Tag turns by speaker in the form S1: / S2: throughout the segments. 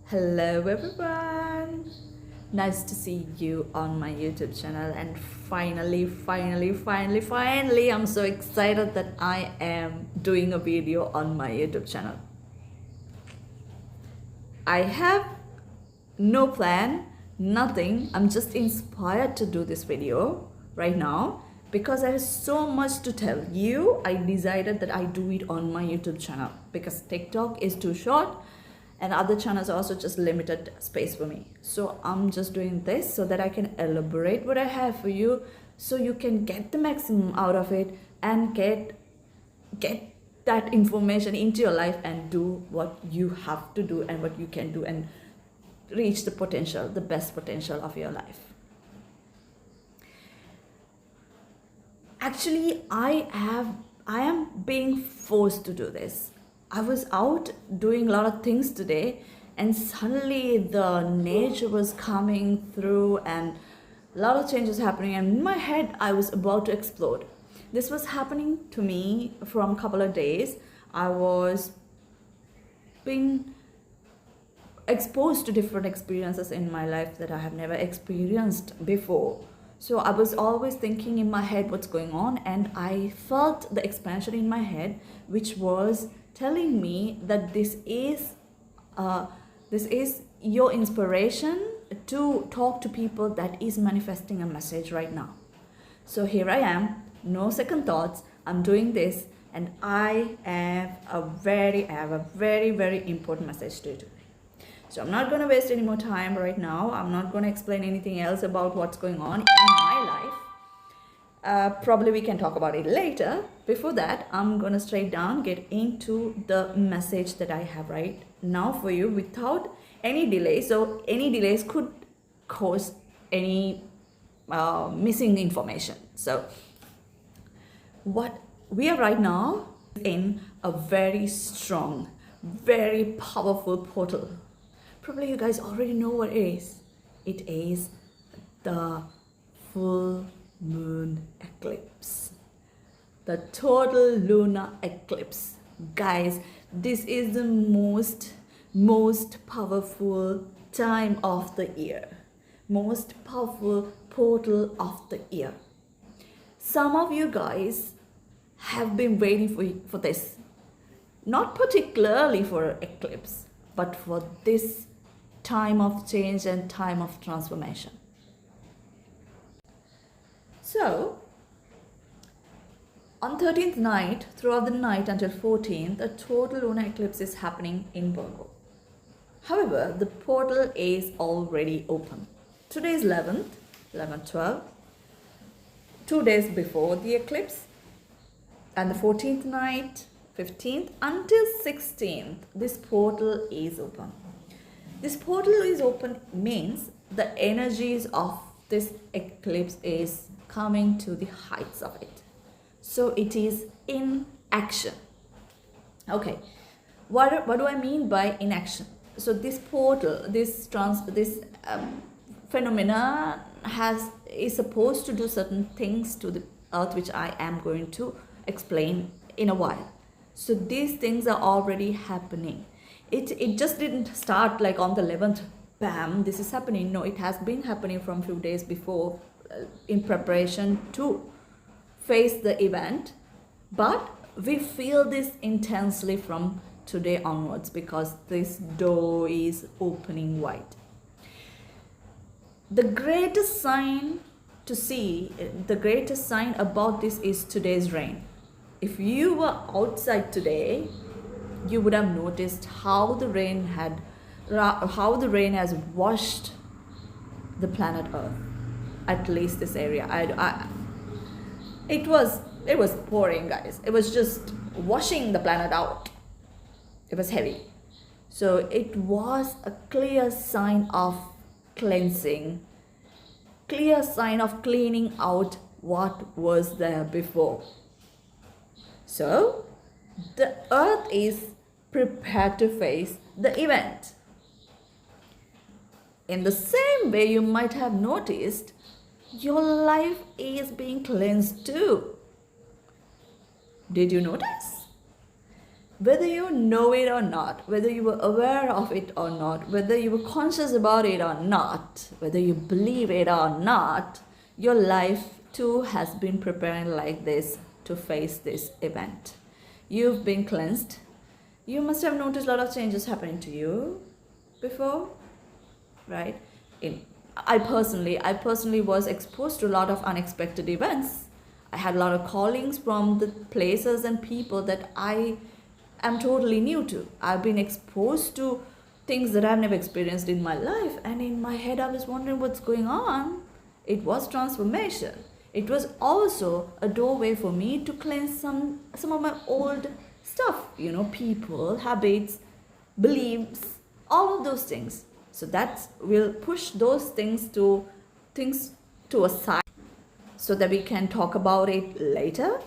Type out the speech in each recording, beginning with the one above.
S1: Hello everyone, nice to see you on my YouTube channel. And finally, I'm so excited that I am doing a video on my YouTube channel. I have no plan, nothing. I'm just inspired to do this video right now because I have so much to tell you. I decided that I do it on my YouTube channel because TikTok is too short and other channels are also just limited space for me. So I'm just doing this so that I can elaborate what I have for you, so you can get the maximum out of it and get that information into your life and do what you have to do and what you can do and reach the potential, the best potential of your life. Actually, I am being forced to do this. I was out doing a lot of things today and suddenly the nature was coming through and a lot of changes happening, and in my head I was about to explode. This was happening to me from a couple of days. I was being exposed to different experiences in my life that I have never experienced before. So I was always thinking in my head what's going on, and I felt the expansion in my head, which was telling me that this is your inspiration to talk to people that is manifesting a message right now. So here I am, no second thoughts. I'm doing this, and I have a very important message to do. So I'm not going to waste any more time right now. I'm not going to explain anything else about what's going on in my life. Probably we can talk about it later. Before that, I'm going to straight down get into the message that I have right now for you without any delay. So any delays could cause any missing information. So what we are right now in a very strong, very powerful portal. Probably you guys already know what it is. It is the full moon eclipse, the total lunar eclipse. Guys, this is the most powerful time of the year, most powerful portal of the year. Some of you guys have been waiting for this, not particularly for eclipse, but for this time of change and time of transformation. So on 13th night, throughout the night until 14th, the total lunar eclipse is happening in Virgo. However, the portal is already open. Today is 11th, 12, 2 days before the eclipse, and the 14th night, 15th until 16th, this portal is open. This portal is open means the energies of this eclipse is coming to the heights of it. So it is in action. Okay, what do I mean by in action? So this portal, this phenomena is supposed to do certain things to the earth, which I am going to explain in a while. So these things are already happening. It just didn't start like on the 11th, bam, this is happening. No, it has been happening from a few days before in preparation to face the event. But we feel this intensely from today onwards because this door is opening wide. The greatest sign to see, the greatest sign about this is today's rain. If you were outside today, you would have noticed how the rain has washed the planet Earth, at least this area. It was pouring, guys. It was just washing the planet out. It was heavy. So it was a clear sign of cleansing, clear sign of cleaning out what was there before. So the earth is prepared to face the event. In the same way, you might have noticed your life is being cleansed too. Did you notice? whether you know it or not, whether you were aware of it or not, whether you were conscious about it or not, whether you believe it or not, your life too has been preparing like this to face this event. You've been cleansed. You must have noticed a lot of changes happening to you before, right? I personally was exposed to a lot of unexpected events. I had a lot of callings from the places and people that I am totally new to. I've been exposed to things that I've never experienced in my life, and in my head I was wondering what's going on. It was transformation. It was also a doorway for me to cleanse some of my old stuff, people, habits, beliefs, all of those things. So that will push those things to a side so that we can talk about it later.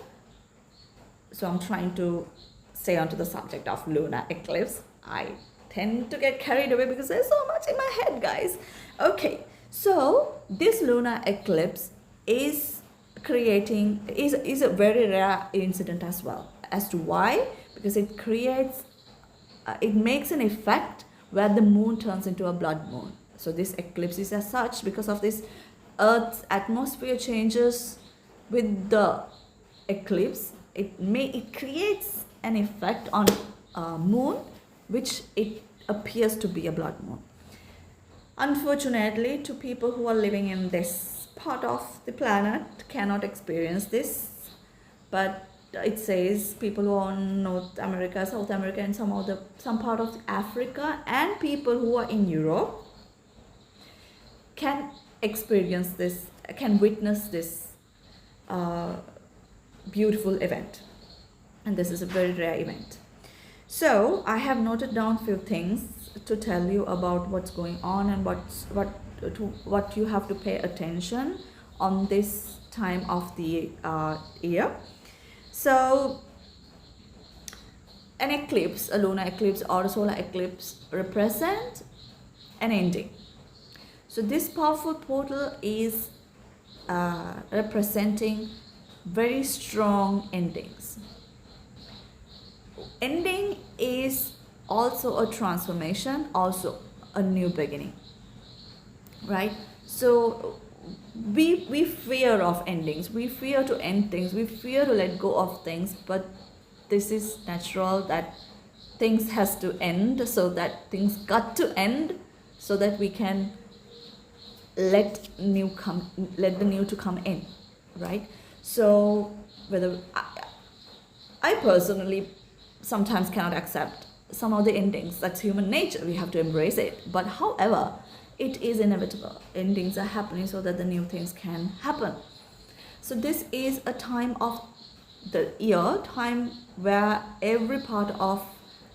S1: So I'm trying to stay onto the subject of lunar eclipse. I tend to get carried away because there's so much in my head, guys. Okay, so this lunar eclipse is a very rare incident as well. As to why? Because it makes an effect where the moon turns into a blood moon. So this eclipse is as such because of this Earth's atmosphere changes with the eclipse. It creates an effect on moon, which it appears to be a blood moon. Unfortunately, to people who are living in this part of the planet cannot experience this, but it says people who are in North America, South America, and some part of Africa, and people who are in Europe can experience this, can witness this beautiful event. And this is a very rare event. So I have noted down few things to tell you about what's going on and what you have to pay attention on this time of the year. So an eclipse, a lunar eclipse or a solar eclipse, represent an ending. So this powerful portal is representing very strong endings. Ending is also a transformation, also a new beginning, right? So we fear of endings, we fear to end things, we fear to let go of things, but this is natural that things has to end, so that things got to end so that we can let the new to come in, right? So whether I personally sometimes cannot accept some of the endings. That's human nature, we have to embrace it. But however, it is inevitable. Endings are happening so that the new things can happen. So this is a time of the year, time where every part of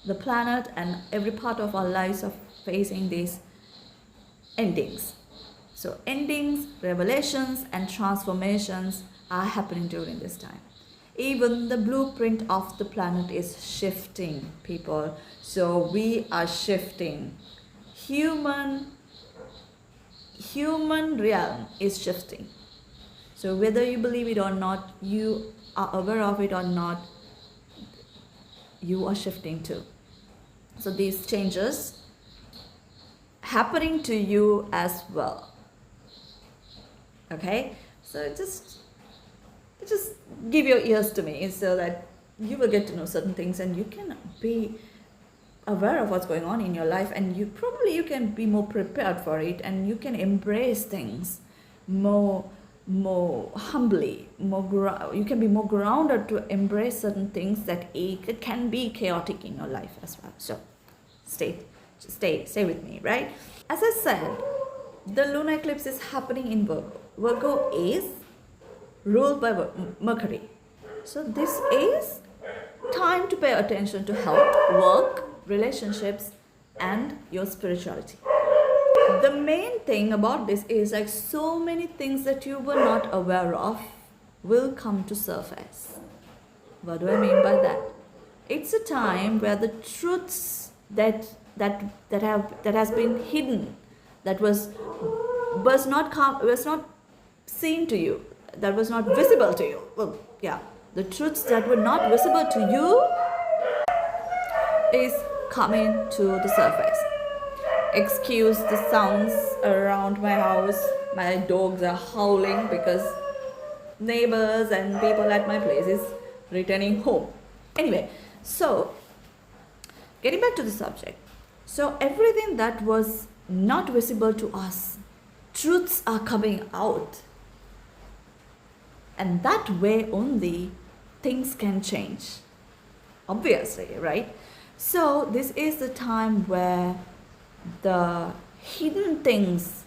S1: the planet and every part of our lives are facing these endings. So endings, revelations, and transformations are happening during this time. Even the blueprint of the planet is shifting, people. So we are shifting. Human realm is shifting. So whether you believe it or not, you are aware of it or not, you are shifting too. So these changes happening to you as well. Okay, so just give your ears to me so that you will get to know certain things and you can be aware of what's going on in your life, and you can be more prepared for it, and you can embrace things more humbly, you can be more grounded to embrace certain things that it can be chaotic in your life as well. So stay with me, right? As I said, the lunar eclipse is happening in Virgo. Virgo is ruled by Mercury. So this is time to pay attention to health, work, relationships, and your spirituality. The main thing about this is like so many things that you were not aware of will come to surface. What do I mean by that? It's a time where the truths that has been hidden, that was not seen to you, that was not visible to you. Well, yeah, the truths that were not visible to you is coming to the surface. Excuse the sounds around my house. My dogs are howling because neighbors and people at my place is returning home. Anyway, so getting back to the subject. So everything that was not visible to us, truths are coming out. And that way only things can change. Obviously, right? So this is the time where the hidden things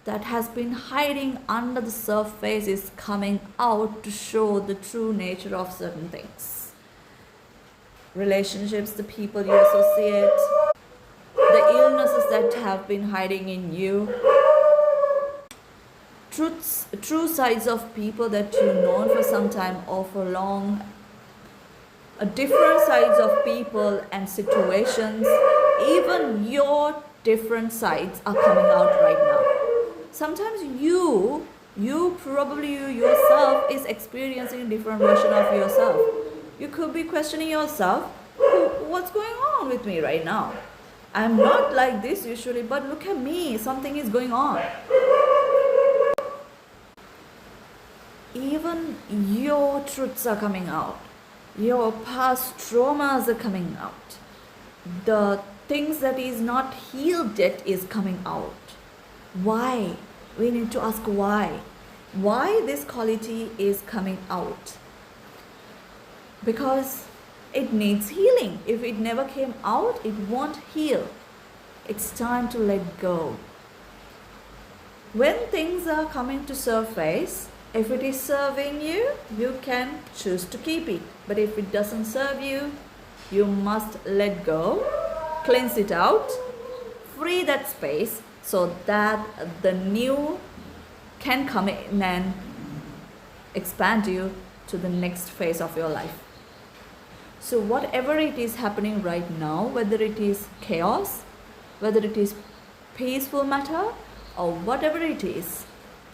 S1: that has been hiding under the surface is coming out to show the true nature of certain things. Relationships, the people you associate, the illnesses that have been hiding in you, true sides of people that you've known for some time or for long, different sides of people and situations, even your different sides are coming out right now. Sometimes you yourself is experiencing a different version of yourself. You could be questioning yourself, what's going on with me right now? I'm not like this usually, but look at me, something is going on. Even your truths are coming out. Your past traumas are coming out. The things that is not healed yet is coming out. Why? We need to ask why. Why this quality is coming out? Because it needs healing. If it never came out, it won't heal. It's time to let go. When things are coming to surface, if it is serving you, you can choose to keep it. But if it doesn't serve you, you must let go, cleanse it out, free that space so that the new can come in and expand you to the next phase of your life. So whatever it is happening right now, whether it is chaos, whether it is peaceful matter, or whatever it is,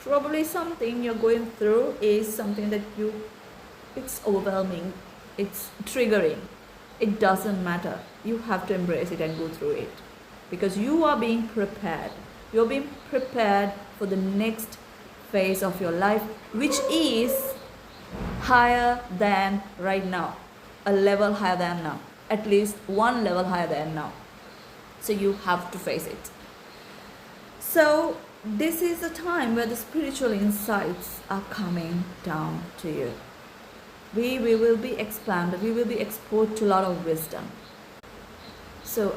S1: probably something you're going through is something that it's overwhelming, it's triggering. It doesn't matter. You have to embrace it and go through it. Because you are being prepared. You're being prepared for the next phase of your life, which is higher than right now. A level higher than now. At least one level higher than now. So you have to face it. So this is the time where the spiritual insights are coming down to you. We will be expanded. We will be exposed to a lot of wisdom. So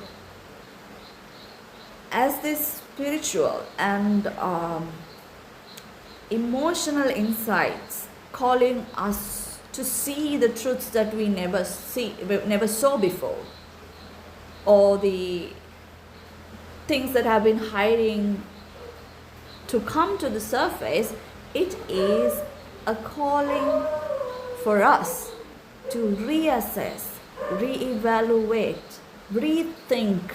S1: as this spiritual and emotional insights calling us to see the truths that we never saw before, or the things that have been hiding to come to the surface, it is a calling for us to reassess, reevaluate, rethink,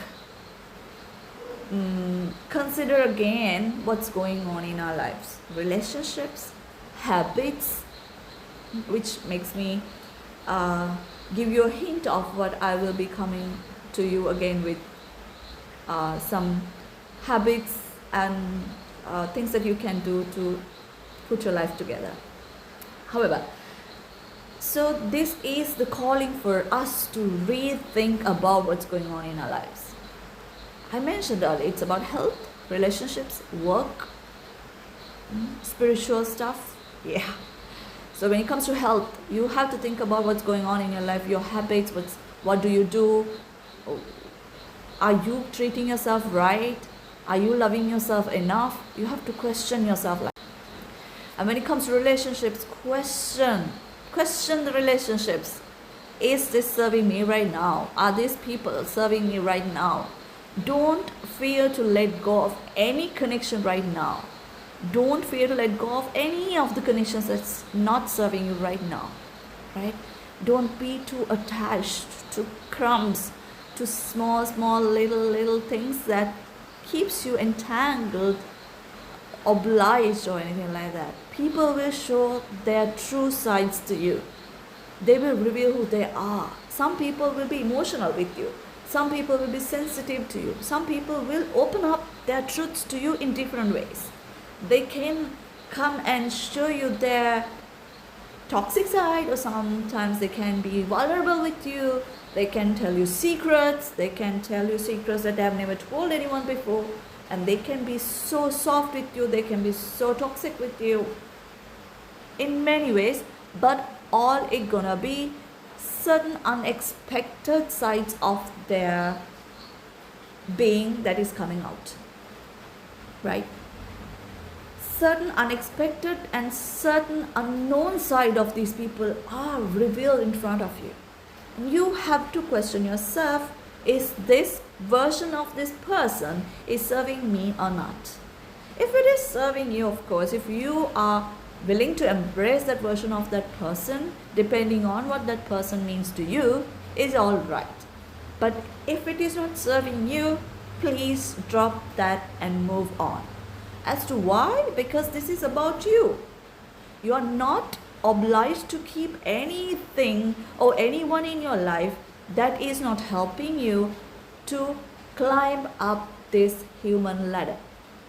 S1: consider again what's going on in our lives, relationships, habits, which makes me give you a hint of what I will be coming to you again with, some habits and things that you can do to put your life together. However, so this is the calling for us to rethink about what's going on in our lives. I mentioned earlier, it's about health, relationships, work, spiritual stuff. Yeah. So when it comes to health, you have to think about what's going on in your life, your habits, what do you do? Are you treating yourself right? Are you loving yourself enough? You have to question yourself. And when it comes to relationships, question the relationships. Is this serving me right now? Are these people serving me right now? Don't fear to let go of any connection right now. Don't fear to let go of any of the connections that's not serving you right now. Right? Don't be too attached to crumbs, to small little things that keeps you entangled, obliged, or anything like that. People will show their true sides to you. They will reveal who they are. Some people will be emotional with you. Some people will be sensitive to you. Some people will open up their truths to you in different ways. They can come and show you their toxic side, or sometimes they can be vulnerable with you. They can tell you secrets. They can tell you secrets that they have never told anyone before. And they can be so soft with you. They can be so toxic with you in many ways. But all it gonna be certain unexpected sides of their being that is coming out, right? Certain unexpected and certain unknown side of these people are revealed in front of you. And you have to question yourself, is this version of this person is serving me or not? If it is serving you, of course, if you are willing to embrace that version of that person, depending on what that person means to you, is all right. But if it is not serving you, please drop that and move on. As to why? Because this is about you. You are not obliged to keep anything or anyone in your life that is not helping you to climb up this human ladder,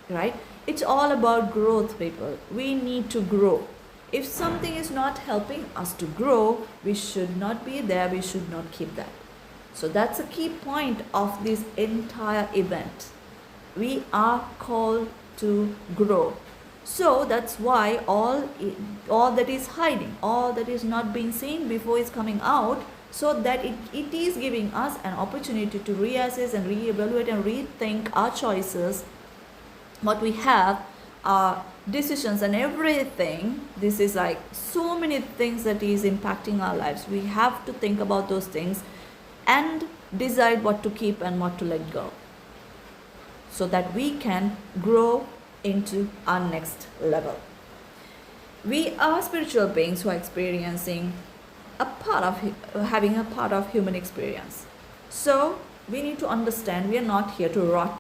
S1: right? It's all about growth, people. We need to grow. If something is not helping us to grow, we should not be there. We should not keep that. So that's a key point of this entire event. We are called to grow. So that's why all that is hiding, all that is not being seen before is coming out, so that it is giving us an opportunity to reassess and reevaluate and rethink our choices, what we have, our decisions and everything. This is like so many things that is impacting our lives. We have to think about those things and decide what to keep and what to let go, so that we can grow into our next level. We are spiritual beings who are experiencing having a part of human experience. So we need to understand we are not here to rot